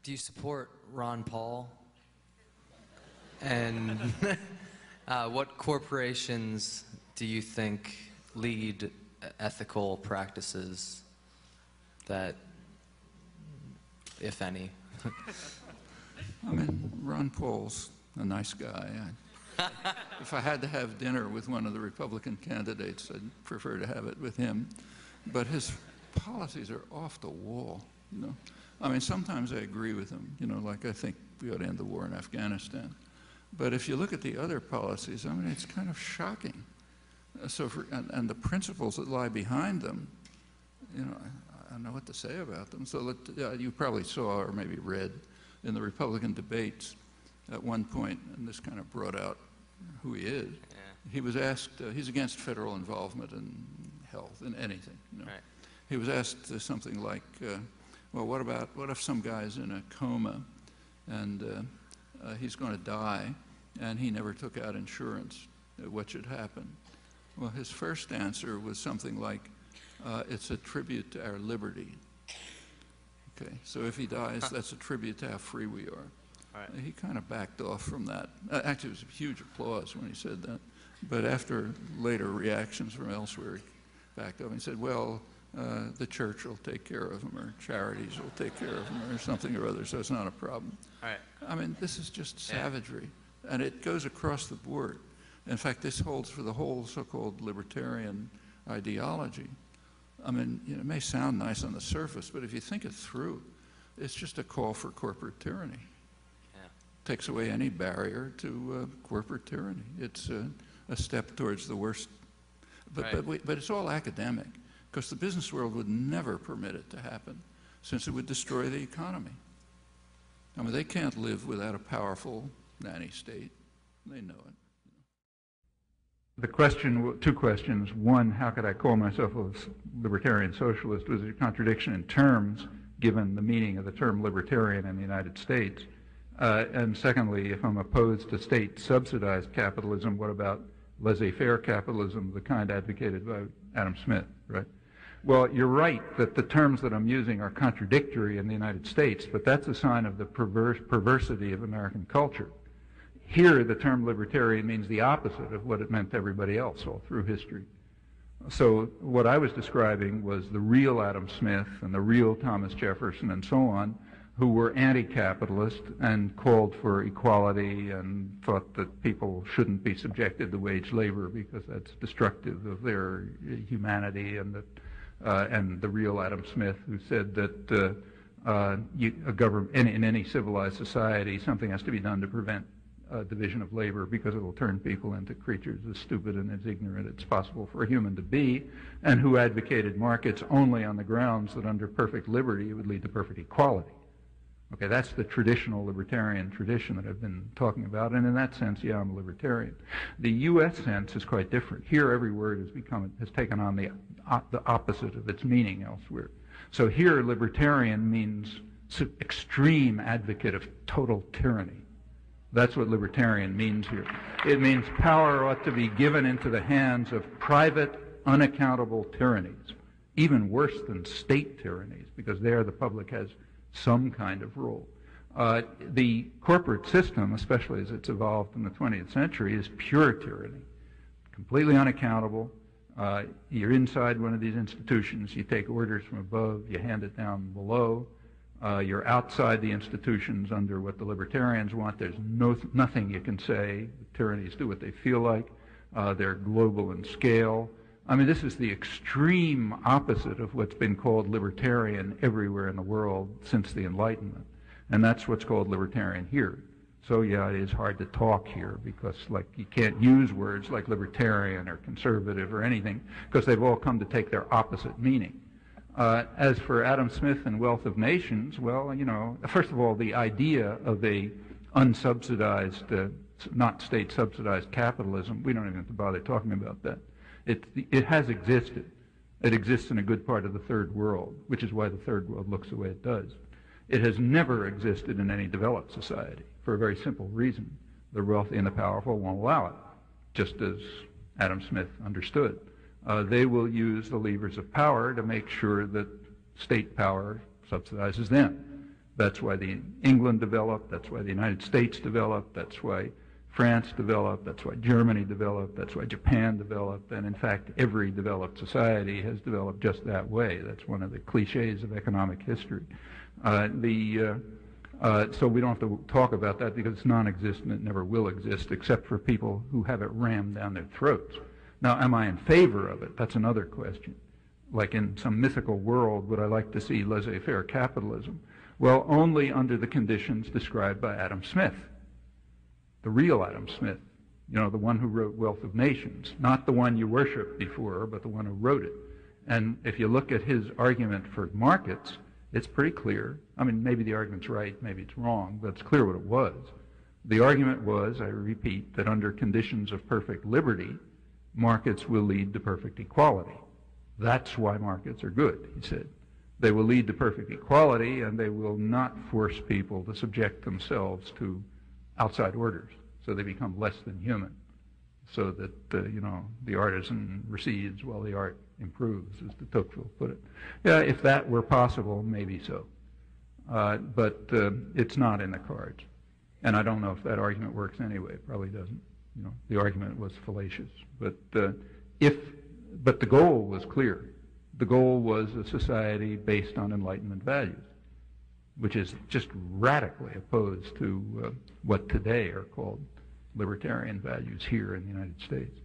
Do you support Ron Paul? And what corporations do you think lead ethical practices that, if any? I mean, Ron Paul's a nice guy. If I had to have dinner with one of the Republican candidates, I'd prefer to have it with him. But his policies are off the wall, you know. I mean, sometimes I agree with him, you know, like I think we ought to end the war in Afghanistan. But if you look at the other policies, I mean, it's kind of shocking. And the principles that lie behind them, you know, I don't know what to say about them. So you probably saw or maybe read in the Republican debates at one point, and this kind of brought out who he is. Yeah. He was asked, he's against federal involvement in health, in anything. You know? Right. He was asked something like, well, what if some guy's in a coma and he's going to die and he never took out insurance? What should happen? Well, his first answer was something like, it's a tribute to our liberty. Okay, so if he dies, that's a tribute to how free we are. Right. He kind of backed off from that. Actually, it was a huge applause when he said that. But after later reactions from elsewhere, he backed off and said, well, the church will take care of him, or charities will take care of him, or something or other, so it's not a problem. Right. I mean, this is just savagery, and it goes across the board. In fact, this holds for the whole so-called libertarian ideology. I mean, you know, it may sound nice on the surface, but if you think it through, it's just a call for corporate tyranny. Yeah. Takes away any barrier to corporate tyranny. It's a step towards the worst. But it's all academic, because the business world would never permit it to happen, since it would destroy the economy. I mean, they can't live without a powerful nanny state. They know it. The question, two questions. One, how could I call myself a libertarian socialist? Was it a contradiction in terms, given the meaning of the term libertarian in the United States? And secondly, if I'm opposed to state-subsidized capitalism, what about laissez-faire capitalism, the kind advocated by Adam Smith, right? Well, you're right that the terms that I'm using are contradictory in the United States, but that's a sign of the perversity of American culture. Here, the term libertarian means the opposite of what it meant to everybody else all through history. So what I was describing was the real Adam Smith and the real Thomas Jefferson and so on, who were anti-capitalist and called for equality and thought that people shouldn't be subjected to wage labor because that's destructive of their humanity, and the real Adam Smith, who said that a government in any civilized society, something has to be done to prevent division of labor, because it will turn people into creatures as stupid and as ignorant as possible for a human to be, and who advocated markets only on the grounds that under perfect liberty it would lead to perfect equality. Okay, that's the traditional libertarian tradition that I've been talking about, and in that sense, yeah, I'm a libertarian. The U.S. sense is quite different. Here, every word has taken on the opposite of its meaning elsewhere. So here, libertarian means extreme advocate of total tyranny. That's what libertarian means here. It means power ought to be given into the hands of private, unaccountable tyrannies, even worse than state tyrannies, because there the public has some kind of role. The corporate system, especially as it's evolved in the 20th century, is pure tyranny, completely unaccountable. You're inside one of these institutions, you take orders from above, you hand it down below. You're outside the institutions under what the libertarians want. There's nothing you can say. The tyrannies do what they feel like. They're global in scale. I mean, this is the extreme opposite of what's been called libertarian everywhere in the world since the Enlightenment. And that's what's called libertarian here. So yeah, it is hard to talk here because you can't use words like libertarian or conservative or anything, because they've all come to take their opposite meaning. As for Adam Smith and Wealth of Nations, well, you know, first of all, the idea of a unsubsidized, not state-subsidized capitalism, we don't even have to bother talking about that. It has existed. It exists in a good part of the third world, which is why the third world looks the way it does. It has never existed in any developed society for a very simple reason. The wealthy and the powerful won't allow it, just as Adam Smith understood. They will use the levers of power to make sure that state power subsidizes them. That's why England developed, that's why the United States developed, that's why France developed, that's why Germany developed, that's why Japan developed, and in fact every developed society has developed just that way. That's one of the cliches of economic history. So we don't have to talk about that because it's non-existent. It never will exist except for people who have it rammed down their throats. Now, am I in favor of it? That's another question. Like in some mythical world, would I like to see laissez-faire capitalism? Well, only under the conditions described by Adam Smith, the real Adam Smith, you know, the one who wrote Wealth of Nations, not the one you worshiped before, but the one who wrote it. And if you look at his argument for markets, it's pretty clear. I mean, maybe the argument's right, maybe it's wrong, but it's clear what it was. The argument was, I repeat, that under conditions of perfect liberty, markets will lead to perfect equality. That's why markets are good, he said. They will lead to perfect equality, and they will not force people to subject themselves to outside orders, so they become less than human, so that, you know, the artisan recedes while the art improves, as de Tocqueville put it. Yeah, if that were possible, maybe so. But it's not in the cards. And I don't know if that argument works anyway. It probably doesn't. You know, the argument was fallacious. But the goal was clear. The goal was a society based on Enlightenment values, which is just radically opposed to what today are called libertarian values here in the United States.